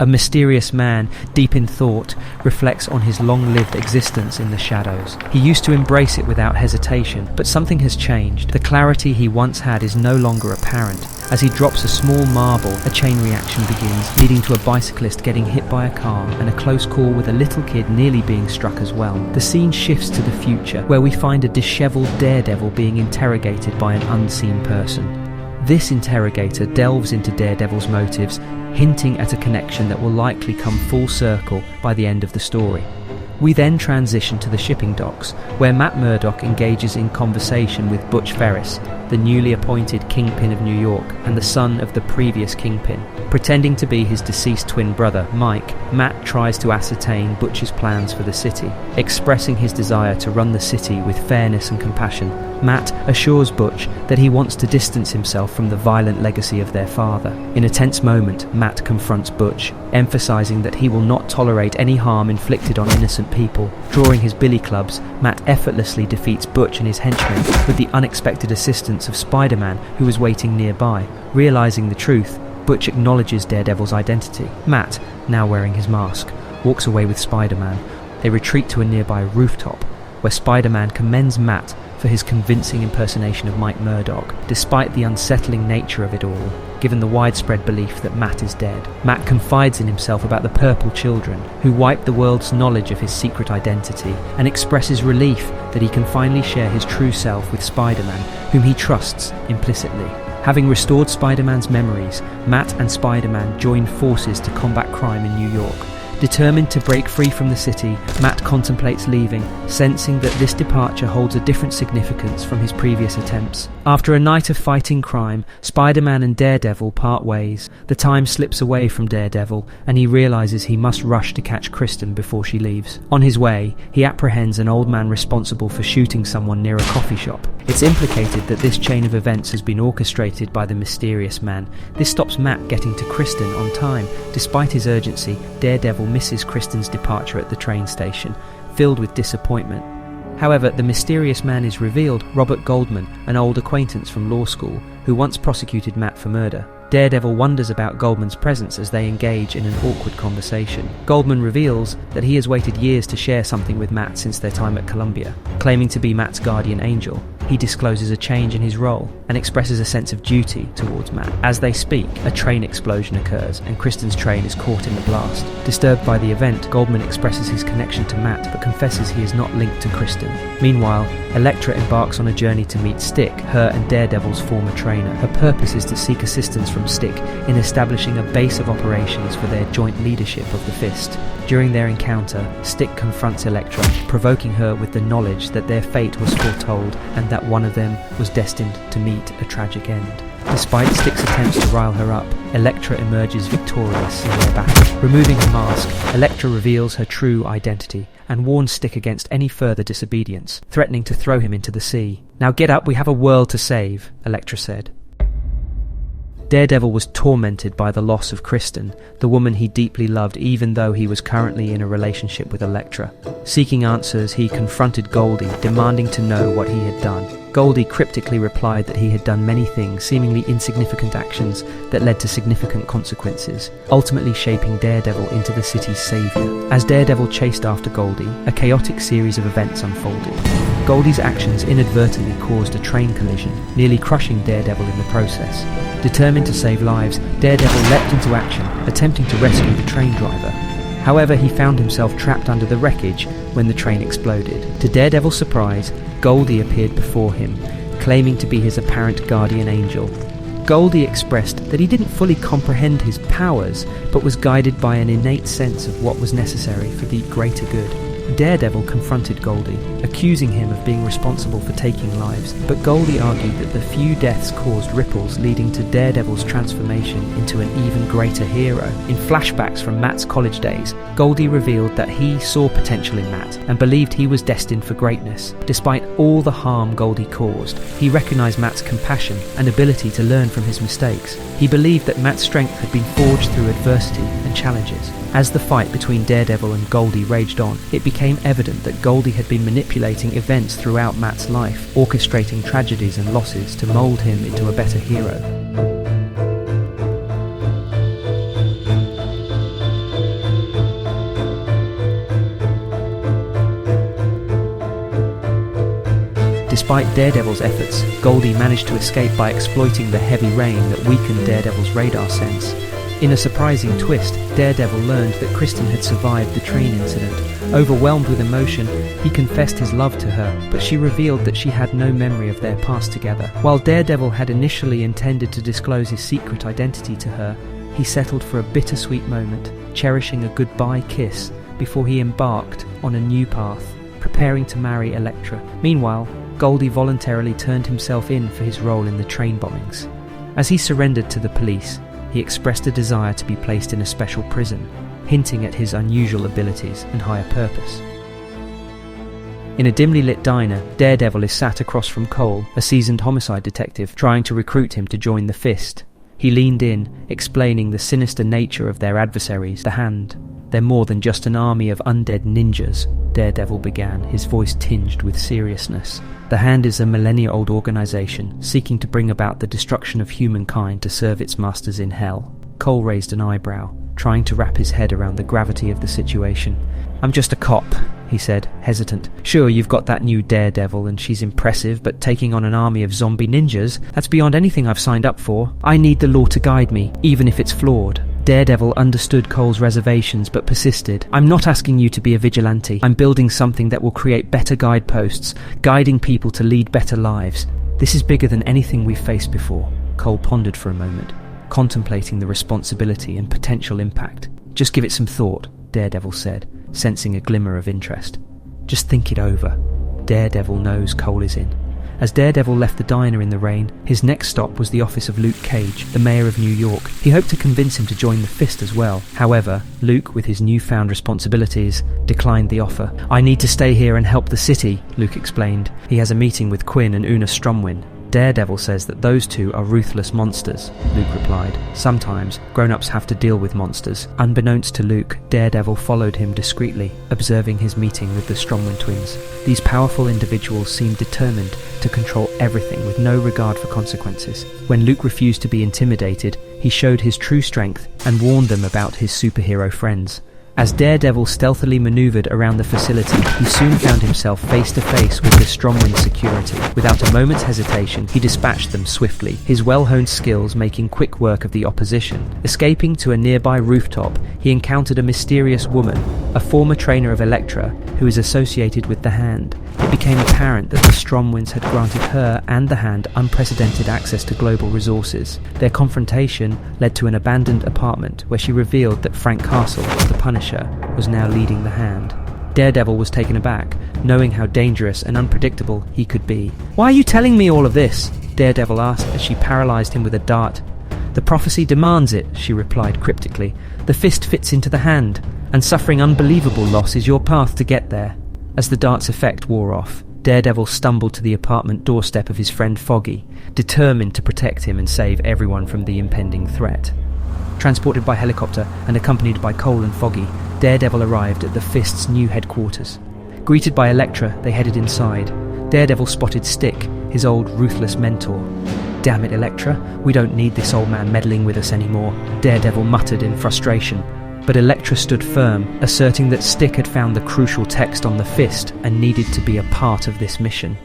A mysterious man, deep in thought, reflects on his long-lived existence in the shadows. He used to embrace it without hesitation, but something has changed. The clarity he once had is no longer apparent. As he drops a small marble, a chain reaction begins, leading to a bicyclist getting hit by a car and a close call with a little kid nearly being struck as well. The scene shifts to the future, where we find a disheveled Daredevil being interrogated by an unseen person. This interrogator delves into Daredevil's motives, hinting at a connection that will likely come full circle by the end of the story. We then transition to the shipping docks, where Matt Murdock engages in conversation with Butch Ferris, the newly appointed Kingpin of New York and the son of the previous Kingpin. Pretending to be his deceased twin brother, Mike, Matt tries to ascertain Butch's plans for the city. Expressing his desire to run the city with fairness and compassion, Matt assures Butch that he wants to distance himself from the violent legacy of their father. In a tense moment, Matt confronts Butch, emphasizing that he will not tolerate any harm inflicted on innocent people. Drawing his billy clubs, Matt effortlessly defeats Butch and his henchmen with the unexpected assistance of Spider-Man, who was waiting nearby. Realizing the truth, Butch acknowledges Daredevil's identity. Matt, now wearing his mask, walks away with Spider-Man. They retreat to a nearby rooftop, where Spider-Man commends Matt for his convincing impersonation of Mike Murdock, despite the unsettling nature of it all, given the widespread belief that Matt is dead. Matt confides in himself about the Purple Children, who wiped the world's knowledge of his secret identity, and expresses relief that he can finally share his true self with Spider-Man, whom he trusts implicitly. Having restored Spider-Man's memories, Matt and Spider-Man join forces to combat crime in New York. Determined to break free from the city, Matt contemplates leaving, sensing that this departure holds a different significance from his previous attempts. After a night of fighting crime, Spider-Man and Daredevil part ways. The time slips away from Daredevil, and he realizes he must rush to catch Kristen before she leaves. On his way, he apprehends an old man responsible for shooting someone near a coffee shop. It's implicated that this chain of events has been orchestrated by the mysterious man. This stops Matt getting to Kristen on time. Despite his urgency, Daredevil misses Kristen's departure at the train station, filled with disappointment. However, the mysterious man is revealed Robert Goldman, an old acquaintance from law school, who once prosecuted Matt for murder. Daredevil wonders about Goldman's presence as they engage in an awkward conversation. Goldman reveals that he has waited years to share something with Matt since their time at Columbia. Claiming to be Matt's guardian angel, he discloses a change in his role and expresses a sense of duty towards Matt. As they speak, a train explosion occurs and Kristen's train is caught in the blast. Disturbed by the event, Goldman expresses his connection to Matt but confesses he is not linked to Kristen. Meanwhile, Elektra embarks on a journey to meet Stick, her and Daredevil's former trainer. Her purpose is to seek assistance from Stick in establishing a base of operations for their joint leadership of the Fist. During their encounter, Stick confronts Elektra, provoking her with the knowledge that their fate was foretold and that one of them was destined to meet a tragic end. Despite Stick's attempts to rile her up, Elektra emerges victorious in their battle. Removing her mask, Elektra reveals her true identity and warns Stick against any further disobedience, threatening to throw him into the sea. "Now get up, we have a world to save," Elektra said. Daredevil was tormented by the loss of Kristen, the woman he deeply loved even though he was currently in a relationship with Elektra. Seeking answers, he confronted Goldie, demanding to know what he had done. Goldie cryptically replied that he had done many things, seemingly insignificant actions that led to significant consequences, ultimately shaping Daredevil into the city's savior. As Daredevil chased after Goldie, a chaotic series of events unfolded. Goldie's actions inadvertently caused a train collision, nearly crushing Daredevil in the process. Determined to save lives, Daredevil leapt into action, attempting to rescue the train driver. However, he found himself trapped under the wreckage when the train exploded. To Daredevil's surprise, Goldie appeared before him, claiming to be his apparent guardian angel. Goldie expressed that he didn't fully comprehend his powers, but was guided by an innate sense of what was necessary for the greater good. Daredevil confronted Goldie, accusing him of being responsible for taking lives, but Goldie argued that the few deaths caused ripples, leading to Daredevil's transformation into an even greater hero. In flashbacks from Matt's college days, Goldie revealed that he saw potential in Matt and believed he was destined for greatness. Despite all the harm Goldie caused, he recognized Matt's compassion and ability to learn from his mistakes. He believed that Matt's strength had been forged through adversity and challenges. As the fight between Daredevil and Goldie raged on, it became evident that Goldie had been manipulating events throughout Matt's life, orchestrating tragedies and losses to mold him into a better hero. Despite Daredevil's efforts, Goldie managed to escape by exploiting the heavy rain that weakened Daredevil's radar sense. In a surprising twist, Daredevil learned that Kristen had survived the train incident. Overwhelmed with emotion, he confessed his love to her, but she revealed that she had no memory of their past together. While Daredevil had initially intended to disclose his secret identity to her, he settled for a bittersweet moment, cherishing a goodbye kiss before he embarked on a new path, preparing to marry Elektra. Meanwhile, Goldie voluntarily turned himself in for his role in the train bombings. As he surrendered to the police, he expressed a desire to be placed in a special prison, hinting at his unusual abilities and higher purpose. In a dimly lit diner, Daredevil is sat across from Cole, a seasoned homicide detective, trying to recruit him to join the Fist. He leaned in, explaining the sinister nature of their adversaries, the Hand. "They're more than just an army of undead ninjas," Daredevil began, his voice tinged with seriousness. "The Hand is a millennia-old organization, seeking to bring about the destruction of humankind to serve its masters in hell." Cole raised an eyebrow, trying to wrap his head around the gravity of the situation. "I'm just a cop," he said, hesitant. "Sure, you've got that new Daredevil and she's impressive, but taking on an army of zombie ninjas, that's beyond anything I've signed up for. I need the law to guide me, even if it's flawed." Daredevil understood Cole's reservations but persisted. "I'm not asking you to be a vigilante. I'm building something that will create better guideposts, guiding people to lead better lives. This is bigger than anything we've faced before." Cole pondered for a moment, contemplating the responsibility and potential impact. "Just give it some thought," Daredevil said, sensing a glimmer of interest. "Just think it over." Daredevil knows Cole is in. As Daredevil left the diner in the rain, his next stop was the office of Luke Cage, the mayor of New York. He hoped to convince him to join the Fist as well. However, Luke, with his newfound responsibilities, declined the offer. "I need to stay here and help the city," Luke explained. He has a meeting with Quinn and Una Stromwyn. "Daredevil says that those two are ruthless monsters," Luke replied. "Sometimes, grown-ups have to deal with monsters." Unbeknownst to Luke, Daredevil followed him discreetly, observing his meeting with the Stromwyn twins. These powerful individuals seemed determined to control everything with no regard for consequences. When Luke refused to be intimidated, he showed his true strength and warned them about his superhero friends. As Daredevil stealthily maneuvered around the facility, he soon found himself face to face with the Stromwyn security. Without a moment's hesitation, he dispatched them swiftly, his well-honed skills making quick work of the opposition. Escaping to a nearby rooftop, he encountered a mysterious woman, a former trainer of Elektra, who is associated with the Hand. It became apparent that the Stromwyns had granted her and the Hand unprecedented access to global resources. Their confrontation led to an abandoned apartment where she revealed that Frank Castle, the Punisher, was now leading the Hand. Daredevil was taken aback, knowing how dangerous and unpredictable he could be. "Why are you telling me all of this?" Daredevil asked as she paralyzed him with a dart. "The prophecy demands it," she replied cryptically. "The Fist fits into the Hand, and suffering unbelievable loss is your path to get there." As the dart's effect wore off, Daredevil stumbled to the apartment doorstep of his friend Foggy, determined to protect him and save everyone from the impending threat. Transported by helicopter and accompanied by Cole and Foggy, Daredevil arrived at the Fist's new headquarters. Greeted by Elektra, they headed inside. Daredevil spotted Stick, his old ruthless mentor. "Damn it, Elektra, we don't need this old man meddling with us anymore," Daredevil muttered in frustration. But Elektra stood firm, asserting that Stick had found the crucial text on the Fist and needed to be a part of this mission.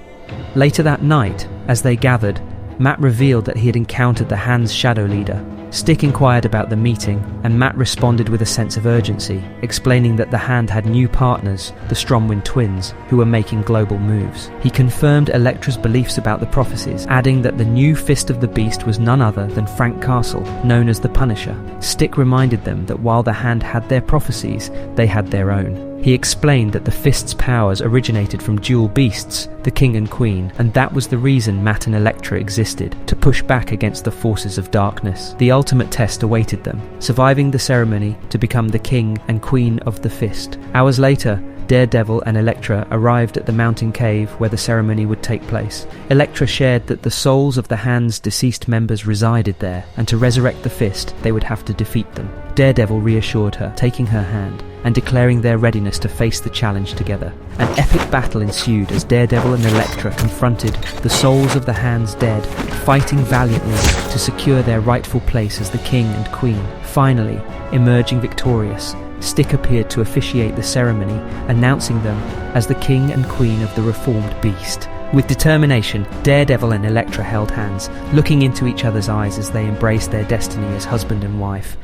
Later that night, as they gathered, Matt revealed that he had encountered the Hand's shadow leader. Stick inquired about the meeting, and Matt responded with a sense of urgency, explaining that the Hand had new partners, the Stromwyn twins, who were making global moves. He confirmed Elektra's beliefs about the prophecies, adding that the new Fist of the Beast was none other than Frank Castle, known as the Punisher. Stick reminded them that while the Hand had their prophecies, they had their own. He explained that the Fist's powers originated from dual beasts, the King and Queen, and that was the reason Matt and Elektra existed, to push back against the forces of darkness. The ultimate test awaited them, surviving the ceremony to become the King and Queen of the Fist. Hours later, Daredevil and Elektra arrived at the mountain cave where the ceremony would take place. Elektra shared that the souls of the Hand's deceased members resided there, and to resurrect the Fist, they would have to defeat them. Daredevil reassured her, taking her hand, and declaring their readiness to face the challenge together. An epic battle ensued as Daredevil and Elektra confronted the souls of the Hand's dead, fighting valiantly to secure their rightful place as the King and Queen. Finally, emerging victorious, Stick appeared to officiate the ceremony, announcing them as the King and Queen of the Reformed Beast. With determination, Daredevil and Elektra held hands, looking into each other's eyes as they embraced their destiny as husband and wife.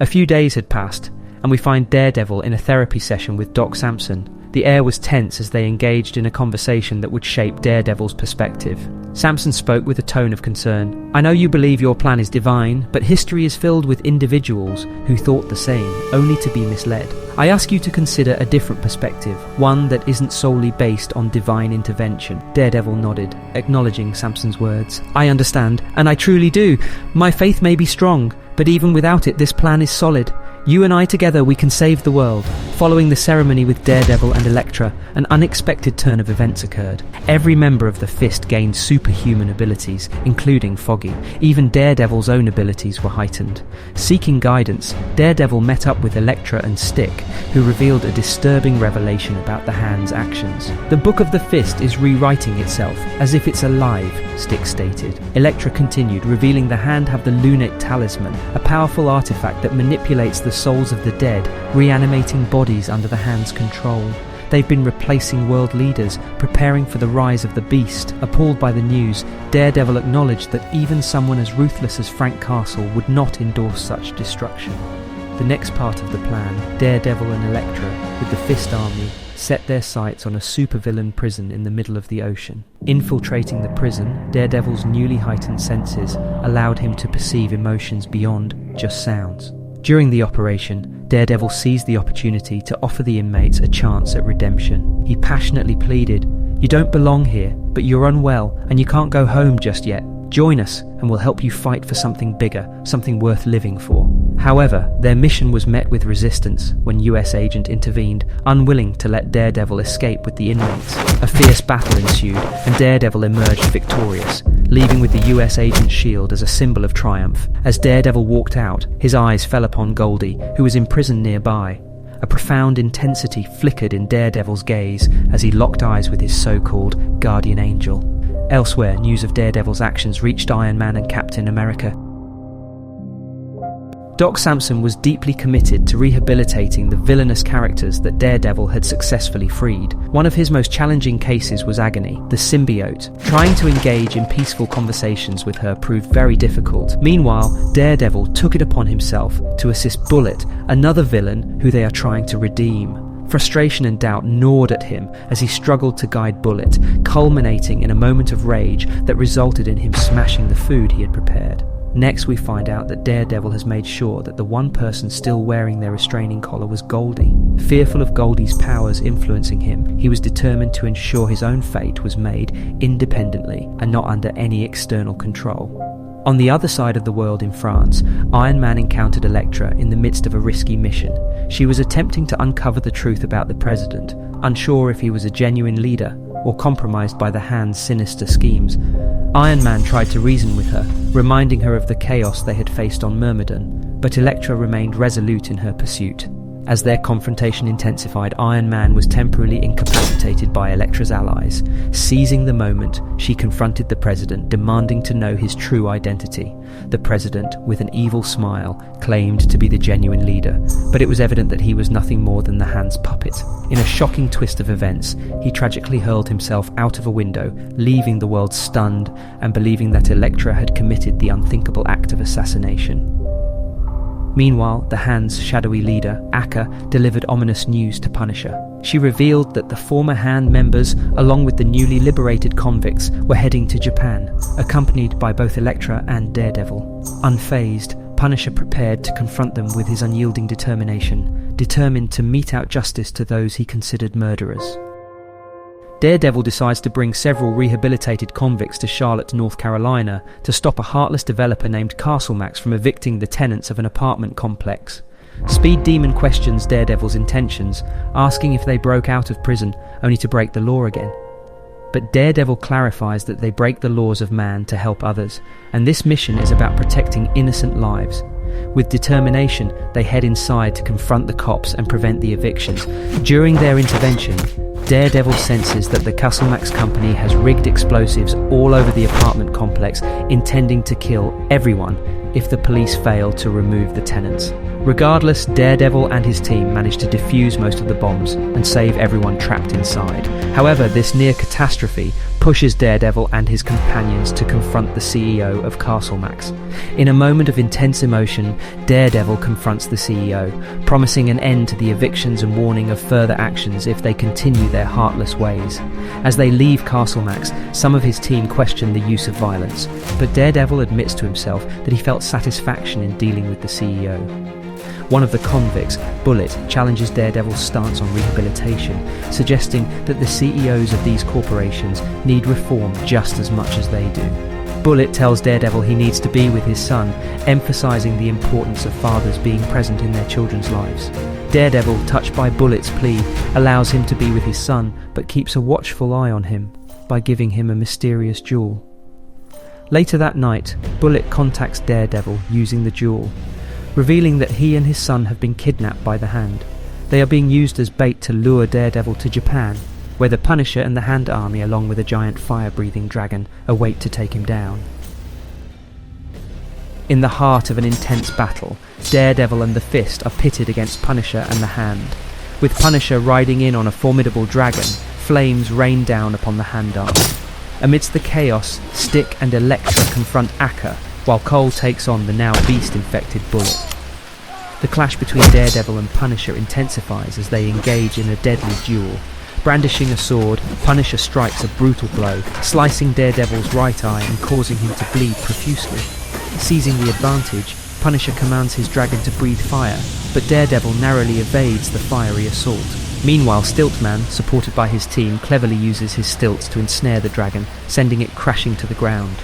A few days had passed, and we find Daredevil in a therapy session with Doc Samson. The air was tense as they engaged in a conversation that would shape Daredevil's perspective. Samson spoke with a tone of concern. "I know you believe your plan is divine, but history is filled with individuals who thought the same, only to be misled. I ask you to consider a different perspective, one that isn't solely based on divine intervention." Daredevil nodded, acknowledging Samson's words. "I understand, and I truly do. My faith may be strong, but even without it, this plan is solid. You and I together, we can save the world." Following the ceremony with Daredevil and Elektra, an unexpected turn of events occurred. Every member of the Fist gained superhuman abilities, including Foggy. Even Daredevil's own abilities were heightened. Seeking guidance, Daredevil met up with Elektra and Stick, who revealed a disturbing revelation about the Hand's actions. "The Book of the Fist is rewriting itself, as if it's alive," Stick stated. Elektra continued, revealing the Hand have the Lunate Talisman, a powerful artifact that manipulates the souls of the dead, reanimating bodies under the Hand's control. They've been replacing world leaders, preparing for the rise of the Beast. Appalled by the news, Daredevil acknowledged that even someone as ruthless as Frank Castle would not endorse such destruction. The next part of the plan, Daredevil and Elektra, with the Fist army, set their sights on a supervillain prison in the middle of the ocean. Infiltrating the prison, Daredevil's newly heightened senses allowed him to perceive emotions beyond just sounds. During the operation, Daredevil seized the opportunity to offer the inmates a chance at redemption. He passionately pleaded, "You don't belong here, but you're unwell and you can't go home just yet. Join us and we'll help you fight for something bigger, something worth living for." However, their mission was met with resistance when US agent intervened, unwilling to let Daredevil escape with the inmates. A fierce battle ensued, and Daredevil emerged victorious, leaving with the US agent's shield as a symbol of triumph. As Daredevil walked out, his eyes fell upon Goldie, who was imprisoned nearby. A profound intensity flickered in Daredevil's gaze as he locked eyes with his so-called guardian angel. Elsewhere, news of Daredevil's actions reached Iron Man and Captain America. Doc Samson was deeply committed to rehabilitating the villainous characters that Daredevil had successfully freed. One of his most challenging cases was Agony, the symbiote. Trying to engage in peaceful conversations with her proved very difficult. Meanwhile, Daredevil took it upon himself to assist Bullet, another villain who they are trying to redeem. Frustration and doubt gnawed at him as he struggled to guide Bullet, culminating in a moment of rage that resulted in him smashing the food he had prepared. Next, we find out that Daredevil has made sure that the one person still wearing their restraining collar was Goldie. Fearful of Goldie's powers influencing him, he was determined to ensure his own fate was made independently and not under any external control. On the other side of the world in France, Iron Man encountered Elektra in the midst of a risky mission. She was attempting to uncover the truth about the president, unsure if he was a genuine leader or compromised by the Hand's sinister schemes. Iron Man tried to reason with her, reminding her of the chaos they had faced on Myrmidon, but Elektra remained resolute in her pursuit. As their confrontation intensified, Iron Man was temporarily incapacitated by Elektra's allies. Seizing the moment, she confronted the president, demanding to know his true identity. The president, with an evil smile, claimed to be the genuine leader, but it was evident that he was nothing more than the Hand's puppet. In a shocking twist of events, he tragically hurled himself out of a window, leaving the world stunned and believing that Elektra had committed the unthinkable act of assassination. Meanwhile, the Hand's shadowy leader, Akka, delivered ominous news to Punisher. She revealed that the former Hand members, along with the newly liberated convicts, were heading to Japan, accompanied by both Elektra and Daredevil. Unfazed, Punisher prepared to confront them with his unyielding determination, determined to mete out justice to those he considered murderers. Daredevil decides to bring several rehabilitated convicts to Charlotte, North Carolina, to stop a heartless developer named Castlemax from evicting the tenants of an apartment complex. Speed Demon questions Daredevil's intentions, asking if they broke out of prison only to break the law again. But Daredevil clarifies that they break the laws of man to help others, and this mission is about protecting innocent lives. With determination, they head inside to confront the cops and prevent the evictions. During their intervention, Daredevil senses that the Castlemax company has rigged explosives all over the apartment complex, intending to kill everyone if the police fail to remove the tenants. Regardless, Daredevil and his team manage to defuse most of the bombs and save everyone trapped inside. However, this near catastrophe pushes Daredevil and his companions to confront the CEO of Castle Max. In a moment of intense emotion, Daredevil confronts the CEO, promising an end to the evictions and warning of further actions if they continue their heartless ways. As they leave Castle Max, some of his team question the use of violence, but Daredevil admits to himself that he felt satisfaction in dealing with the CEO. One of the convicts, Bullet, challenges Daredevil's stance on rehabilitation, suggesting that the CEOs of these corporations need reform just as much as they do. Bullet tells Daredevil he needs to be with his son, emphasizing the importance of fathers being present in their children's lives. Daredevil, touched by Bullet's plea, allows him to be with his son, but keeps a watchful eye on him by giving him a mysterious jewel. Later that night, Bullet contacts Daredevil using the jewel, revealing that he and his son have been kidnapped by the Hand. They are being used as bait to lure Daredevil to Japan, where the Punisher and the Hand army, along with a giant fire-breathing dragon, await to take him down. In the heart of an intense battle, Daredevil and the Fist are pitted against Punisher and the Hand. With Punisher riding in on a formidable dragon, flames rain down upon the Hand army. Amidst the chaos, Stick and Elektra confront Akka, while Cole takes on the now beast-infected Bullet. The clash between Daredevil and Punisher intensifies as they engage in a deadly duel. Brandishing a sword, Punisher strikes a brutal blow, slicing Daredevil's right eye and causing him to bleed profusely. Seizing the advantage, Punisher commands his dragon to breathe fire, but Daredevil narrowly evades the fiery assault. Meanwhile, Stiltman, supported by his team, cleverly uses his stilts to ensnare the dragon, sending it crashing to the ground.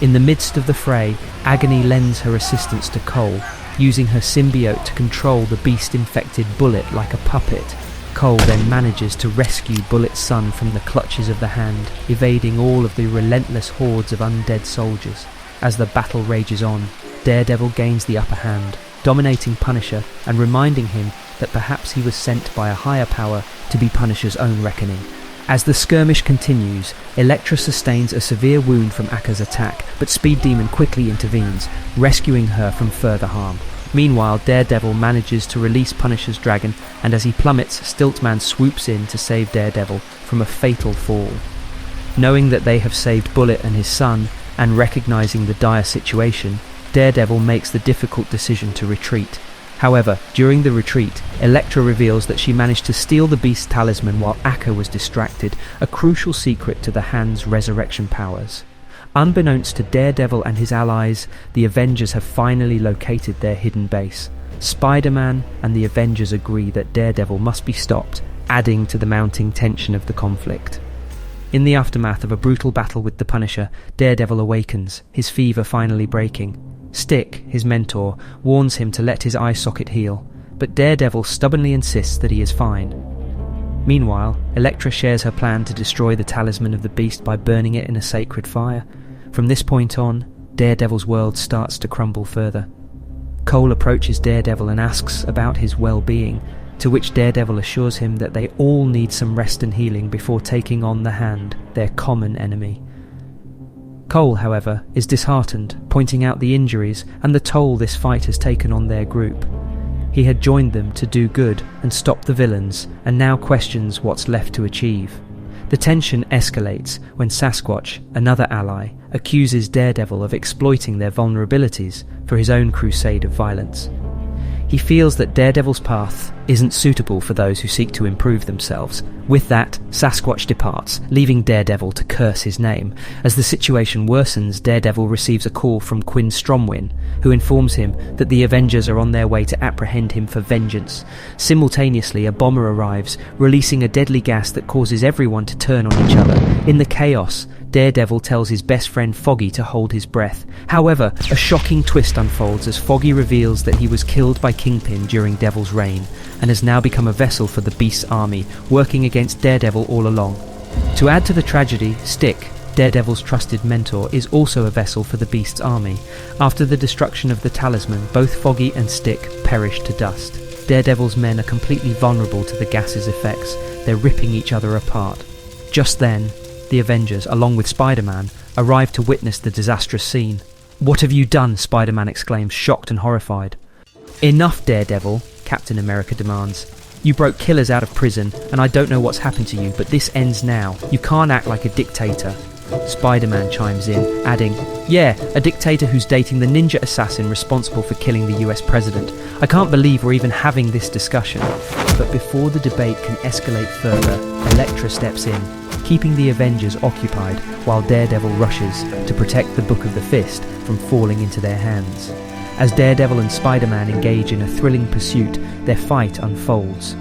In the midst of the fray, Agony lends her assistance to Cole, using her symbiote to control the beast-infected Bullet like a puppet. Cole then manages to rescue Bullet's son from the clutches of the Hand, evading all of the relentless hordes of undead soldiers. As the battle rages on, Daredevil gains the upper hand, dominating Punisher and reminding him that perhaps he was sent by a higher power to be Punisher's own reckoning. As the skirmish continues, Elektra sustains a severe wound from Akka's attack, but Speed Demon quickly intervenes, rescuing her from further harm. Meanwhile, Daredevil manages to release Punisher's dragon, and as he plummets, Stiltman swoops in to save Daredevil from a fatal fall. Knowing that they have saved Bullet and his son, and recognizing the dire situation, Daredevil makes the difficult decision to retreat. However, during the retreat, Elektra reveals that she managed to steal the Beast's talisman while Akka was distracted, a crucial secret to the Hand's resurrection powers. Unbeknownst to Daredevil and his allies, the Avengers have finally located their hidden base. Spider-Man and the Avengers agree that Daredevil must be stopped, adding to the mounting tension of the conflict. In the aftermath of a brutal battle with the Punisher, Daredevil awakens, his fever finally breaking. Stick, his mentor, warns him to let his eye socket heal, but Daredevil stubbornly insists that he is fine. Meanwhile, Elektra shares her plan to destroy the talisman of the Beast by burning it in a sacred fire. From this point on, Daredevil's world starts to crumble further. Cole approaches Daredevil and asks about his well-being, to which Daredevil assures him that they all need some rest and healing before taking on the Hand, their common enemy. Cole, however, is disheartened, pointing out the injuries and the toll this fight has taken on their group. He had joined them to do good and stop the villains, and now questions what's left to achieve. The tension escalates when Sasquatch, another ally, accuses Daredevil of exploiting their vulnerabilities for his own crusade of violence. He feels that Daredevil's path isn't suitable for those who seek to improve themselves. With that, Sasquatch departs, leaving Daredevil to curse his name. As the situation worsens, Daredevil receives a call from Quinn Stromwyn, who informs him that the Avengers are on their way to apprehend him for vengeance. Simultaneously, a bomber arrives, releasing a deadly gas that causes everyone to turn on each other. In the chaos, Daredevil tells his best friend Foggy to hold his breath. However, a shocking twist unfolds as Foggy reveals that he was killed by Kingpin during Devil's reign, and has now become a vessel for the Beast's army, working against Daredevil all along. To add to the tragedy, Stick, Daredevil's trusted mentor, is also a vessel for the Beast's army. After the destruction of the talisman, both Foggy and Stick perish to dust. Daredevil's men are completely vulnerable to the gas's effects. They're ripping each other apart. Just then, the Avengers, along with Spider-Man, arrive to witness the disastrous scene. "What have you done?" Spider-Man exclaims, shocked and horrified. "Enough, Daredevil," Captain America demands. "You broke killers out of prison, and I don't know what's happened to you, but this ends now. You can't act like a dictator." Spider-Man chimes in, adding, "Yeah, a dictator who's dating the ninja assassin responsible for killing the US president. I can't believe we're even having this discussion." But before the debate can escalate further, Elektra steps in, keeping the Avengers occupied while Daredevil rushes to protect the Book of the Fist from falling into their hands. As Daredevil and Spider-Man engage in a thrilling pursuit, their fight unfolds.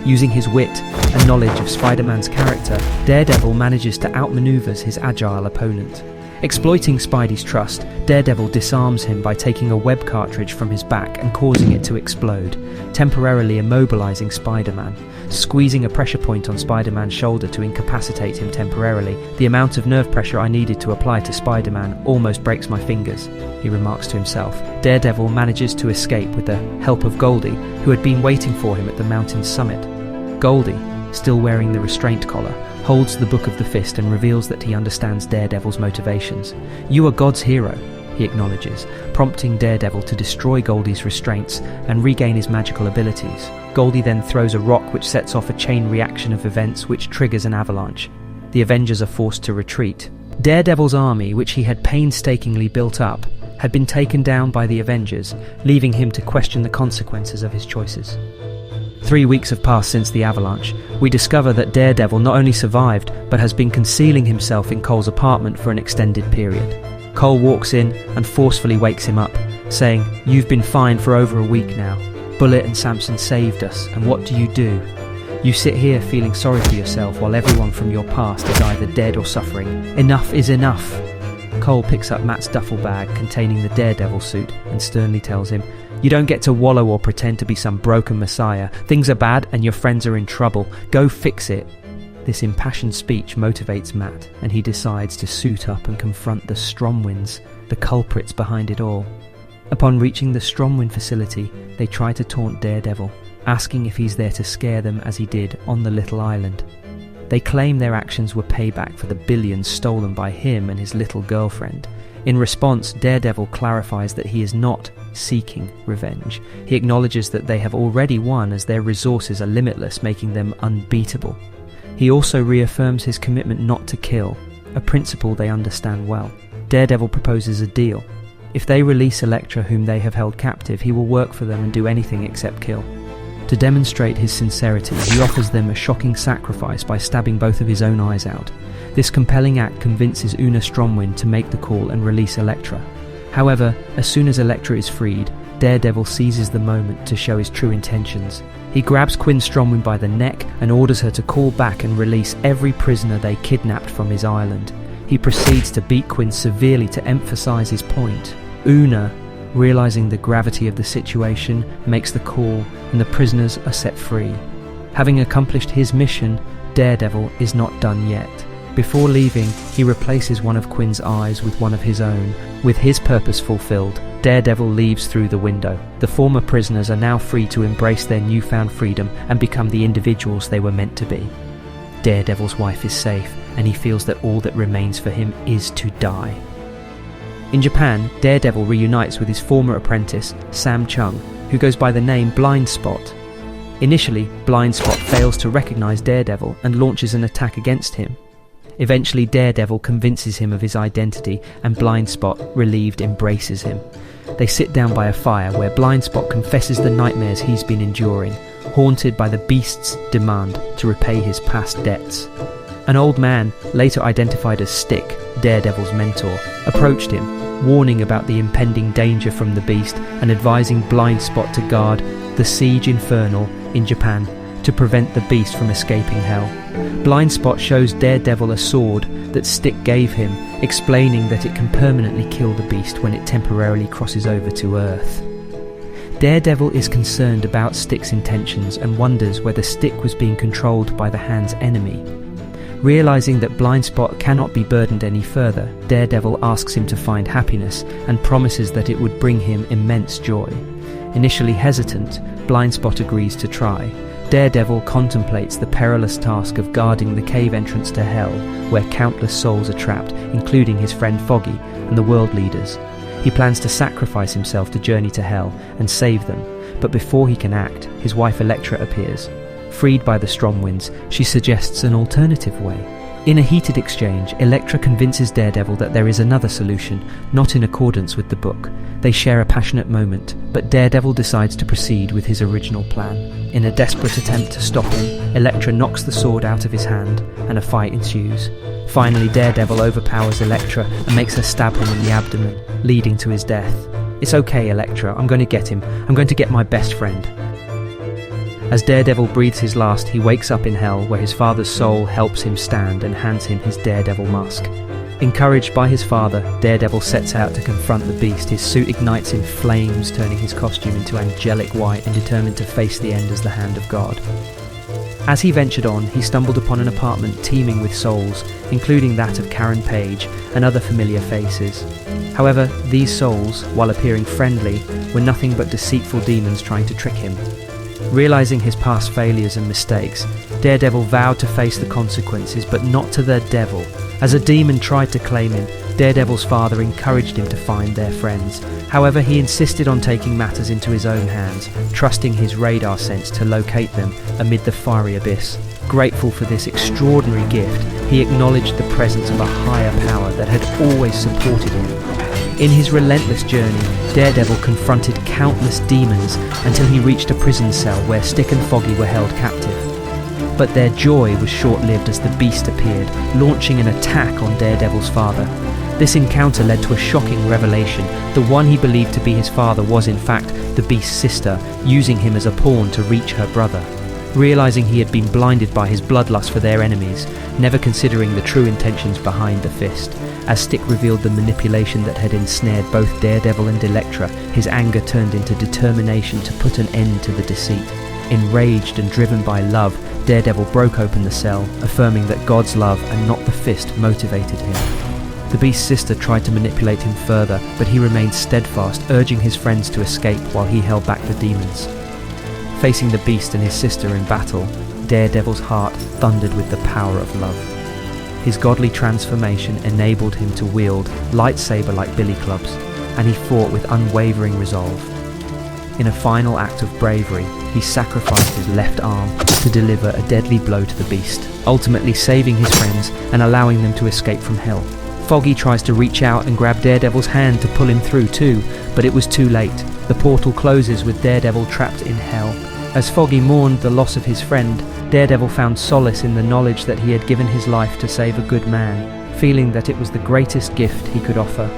Using his wit and knowledge of Spider-Man's character, Daredevil manages to outmaneuver his agile opponent. Exploiting Spidey's trust, Daredevil disarms him by taking a web cartridge from his back and causing it to explode, temporarily immobilizing Spider-Man. Squeezing a pressure point on Spider-Man's shoulder to incapacitate him temporarily, "The amount of nerve pressure I needed to apply to Spider-Man almost breaks my fingers," he remarks to himself. Daredevil manages to escape with the help of Goldie, who had been waiting for him at the mountain's summit. Goldie, still wearing the restraint collar, holds the Book of the Fist and reveals that he understands Daredevil's motivations. "You are God's hero," he acknowledges, prompting Daredevil to destroy Goldie's restraints and regain his magical abilities. Goldie then throws a rock which sets off a chain reaction of events which triggers an avalanche. The Avengers are forced to retreat. Daredevil's army, which he had painstakingly built up, had been taken down by the Avengers, leaving him to question the consequences of his choices. 3 weeks have passed since the avalanche. We discover that Daredevil not only survived, but has been concealing himself in Cole's apartment for an extended period. Cole walks in and forcefully wakes him up, saying, "You've been fine for over a week now. Bullet and Samson saved us, and what do? You sit here feeling sorry for yourself while everyone from your past is either dead or suffering. Enough is enough." Cole picks up Matt's duffel bag containing the Daredevil suit and sternly tells him, "You don't get to wallow or pretend to be some broken messiah. Things are bad and your friends are in trouble. Go fix it." This impassioned speech motivates Matt, and he decides to suit up and confront the Stromwinds, the culprits behind it all. Upon reaching the Stromwind facility, they try to taunt Daredevil, asking if he's there to scare them as he did on the little island. They claim their actions were payback for the billions stolen by him and his little girlfriend. In response, Daredevil clarifies that he is not seeking revenge. He acknowledges that they have already won as their resources are limitless, making them unbeatable. He also reaffirms his commitment not to kill, a principle they understand well. Daredevil proposes a deal. If they release Elektra, whom they have held captive, he will work for them and do anything except kill. To demonstrate his sincerity, he offers them a shocking sacrifice by stabbing both of his own eyes out. This compelling act convinces Una Stromwind to make the call and release Elektra. However, as soon as Elektra is freed, Daredevil seizes the moment to show his true intentions. He grabs Quinn Stromwind by the neck and orders her to call back and release every prisoner they kidnapped from his island. He proceeds to beat Quinn severely to emphasize his point. Una, realizing the gravity of the situation, makes the call and the prisoners are set free. Having accomplished his mission, Daredevil is not done yet. Before leaving, he replaces one of Quinn's eyes with one of his own. With his purpose fulfilled, Daredevil leaves through the window. The former prisoners are now free to embrace their newfound freedom and become the individuals they were meant to be. Daredevil's wife is safe, and he feels that all that remains for him is to die. In Japan, Daredevil reunites with his former apprentice, Sam Chung, who goes by the name Blind Spot. Initially, Blind Spot fails to recognize Daredevil and launches an attack against him. Eventually, Daredevil convinces him of his identity, and Blind Spot, relieved, embraces him. They sit down by a fire where Blind Spot confesses the nightmares he's been enduring, haunted by the Beast's demand to repay his past debts. An old man, later identified as Stick, Daredevil's mentor, approached him, warning about the impending danger from the Beast and advising Blind Spot to guard the Siege Infernal in Japan to prevent the Beast from escaping hell. Blind Spot shows Daredevil a sword that Stick gave him, explaining that it can permanently kill the Beast when it temporarily crosses over to Earth. Daredevil is concerned about Stick's intentions and wonders whether Stick was being controlled by the Hand's enemy. Realizing that Blind Spot cannot be burdened any further, Daredevil asks him to find happiness and promises that it would bring him immense joy. Initially hesitant, Blind Spot agrees to try. Daredevil contemplates the perilous task of guarding the cave entrance to Hell, where countless souls are trapped, including his friend Foggy and the world leaders. He plans to sacrifice himself to journey to Hell and save them, but before he can act, his wife Elektra appears. Freed by the strong winds, she suggests an alternative way. In a heated exchange, Elektra convinces Daredevil that there is another solution, not in accordance with the book. They share a passionate moment, but Daredevil decides to proceed with his original plan. In a desperate attempt to stop him, Elektra knocks the sword out of his hand, and a fight ensues. Finally, Daredevil overpowers Elektra and makes her stab him in the abdomen, leading to his death. "It's okay, Elektra, I'm going to get him. I'm going to get my best friend." As Daredevil breathes his last, he wakes up in hell, where his father's soul helps him stand and hands him his Daredevil mask. Encouraged by his father, Daredevil sets out to confront the beast. His suit ignites in flames, turning his costume into angelic white, and determined to face the end as the hand of God. As he ventured on, he stumbled upon an apartment teeming with souls, including that of Karen Page and other familiar faces. However, these souls, while appearing friendly, were nothing but deceitful demons trying to trick him. Realizing his past failures and mistakes, Daredevil vowed to face the consequences, but not to the devil. As a demon tried to claim him, Daredevil's father encouraged him to find their friends. However, he insisted on taking matters into his own hands, trusting his radar sense to locate them amid the fiery abyss. Grateful for this extraordinary gift, he acknowledged the presence of a higher power that had always supported him. In his relentless journey, Daredevil confronted countless demons until he reached a prison cell where Stick and Foggy were held captive. But their joy was short-lived as the Beast appeared, launching an attack on Daredevil's father. This encounter led to a shocking revelation. The one he believed to be his father was in fact the Beast's sister, using him as a pawn to reach her brother. Realizing he had been blinded by his bloodlust for their enemies, never considering the true intentions behind the fist. As Stick revealed the manipulation that had ensnared both Daredevil and Elektra, his anger turned into determination to put an end to the deceit. Enraged and driven by love, Daredevil broke open the cell, affirming that God's love and not the fist motivated him. The Beast's sister tried to manipulate him further, but he remained steadfast, urging his friends to escape while he held back the demons. Facing the Beast and his sister in battle, Daredevil's heart thundered with the power of love. His godly transformation enabled him to wield lightsaber-like billy clubs, and he fought with unwavering resolve. In a final act of bravery, he sacrificed his left arm to deliver a deadly blow to the Beast, ultimately saving his friends and allowing them to escape from hell. Foggy tries to reach out and grab Daredevil's hand to pull him through too, but it was too late. The portal closes with Daredevil trapped in hell. As Foggy mourned the loss of his friend, Daredevil found solace in the knowledge that he had given his life to save a good man, feeling that it was the greatest gift he could offer.